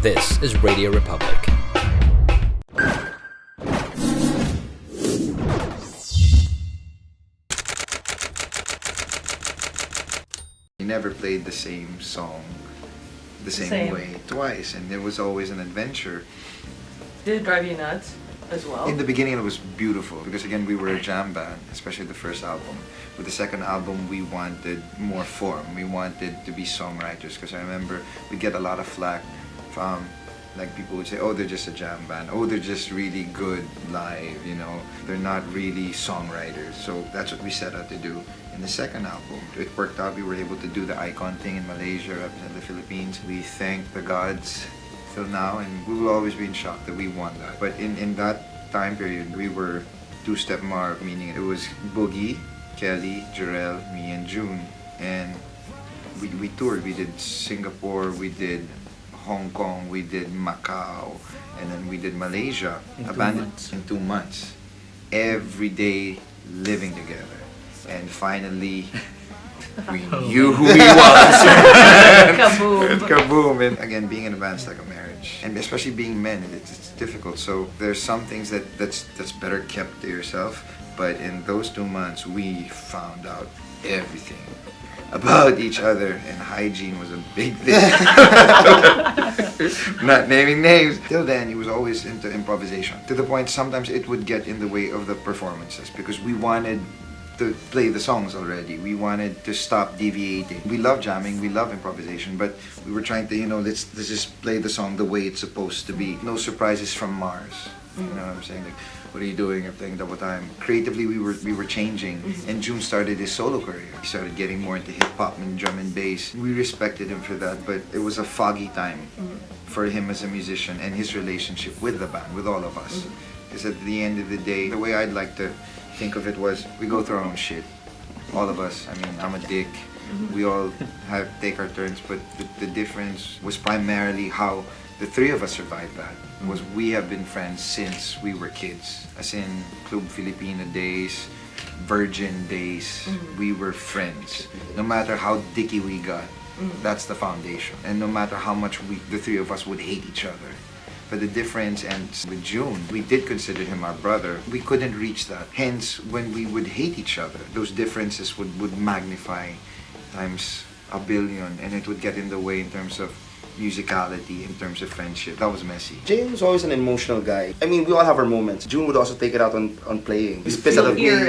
This is Radio Republic. He never played the same song the same way twice, and there was always an adventure. Did it drive you nuts as well? In the beginning it was beautiful because again we were a jam band, especially the first album. With the second album we wanted more form, we wanted to be songwriters, because I remember we get a lot of flack from like people would say, oh, they're just a jam band, oh, they're just really good live, you know, they're not really songwriters. So that's what we set out to do. In the second album, it worked out. We were able to do the icon thing in Malaysia, represent the Philippines. We thank the gods till now, and we will always be in shock that we won that. But in that time period, we were two-step mark, meaning it was Boogie, Kelly, Jarrell, me, and June. And we toured. We did Singapore, we did Hong Kong, we did Macau, and then we did Malaysia. In 2 months. Every day living together. And finally, we knew who he was. Kaboom. Kaboom. And again, being in a band is like a marriage. And especially being men, it's difficult. So there's some things that's better kept to yourself. But in those 2 months, we found out everything about each other, and hygiene was a big thing. Not naming names. Till then, he was always into improvisation. To the point, sometimes it would get in the way of the performances because we wanted to play the songs already. We wanted to stop deviating. We love jamming, we love improvisation, but we were trying to, you know, let's just play the song the way it's supposed to be. No surprises from Mars. You know what I'm saying? Like, what are you doing? I'm playing double time. Creatively, we were changing, and June started his solo career. He started getting more into hip hop and drum and bass. We respected him for that, but it was a foggy time for him as a musician and his relationship with the band, with all of us. Because at the end of the day, the way I'd like to think of it was, we go through our own shit. All of us. I mean, I'm a dick. We all take our turns, but the difference was primarily how the three of us survived that. Was we have been friends since we were kids. As in Club Filipino days, Virgin days, we were friends. No matter how dicky we got, that's the foundation. And no matter how much the three of us would hate each other. But the difference, and with June, we did consider him our brother. We couldn't reach that. Hence, when we would hate each other, those differences would magnify times a billion, and it would get in the way in terms of musicality, in terms of friendship. That was messy. June was always an emotional guy. I mean, we all have our moments. June would also take it out on playing. He's pissed off at me. You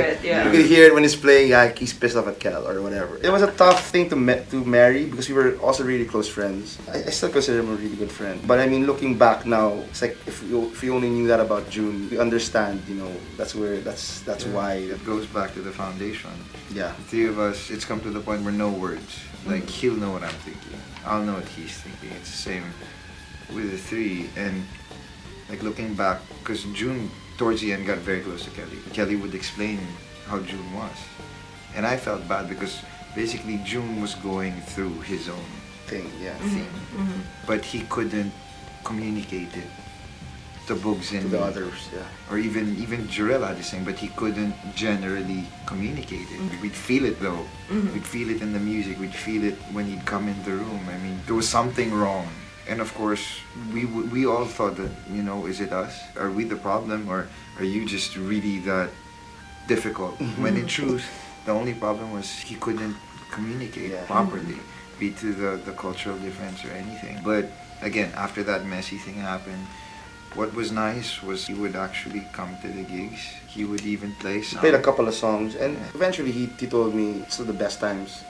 could hear it when he's playing, yeah, he's pissed off at Kel or whatever. It was a tough thing to marry because we were also really close friends. I still consider him a really good friend. But I mean, looking back now, it's like if you only knew that about June, we understand, you know, that's why. It goes back to the foundation. Yeah. The three of us, it's come to the point where no words. Like, he'll know what I'm thinking. I'll know what he's thinking. It's the same with the three. And like looking back, because June towards the end got very close to Kelly. Kelly would explain how June was. And I felt bad because basically June was going through his own thing. But he couldn't communicate it to Bugs and to the others, yeah. Or even Jarrell had the same, but he couldn't generally communicate it. We'd feel it though. We'd feel it in the music. We'd feel it when he'd come in the room. I mean, there was something wrong. And of course, we all thought that, you know, is it us? Are we the problem, or are you just really that difficult? When in truth, the only problem was he couldn't communicate properly, be to the cultural difference or anything. But again, after that messy thing happened, what was nice was he would actually come to the gigs. He would even play some. He played a couple of songs, and eventually he told me still the best times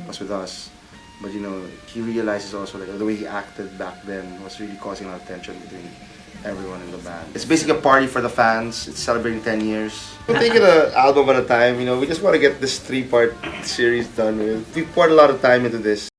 was with us. But you know, he realizes also like the way he acted back then was really causing a lot of tension between everyone in the band. It's basically a party for the fans. It's celebrating 10 years. We're taking an album at a time, you know, we just want to get this 3-part series done with. We poured a lot of time into this.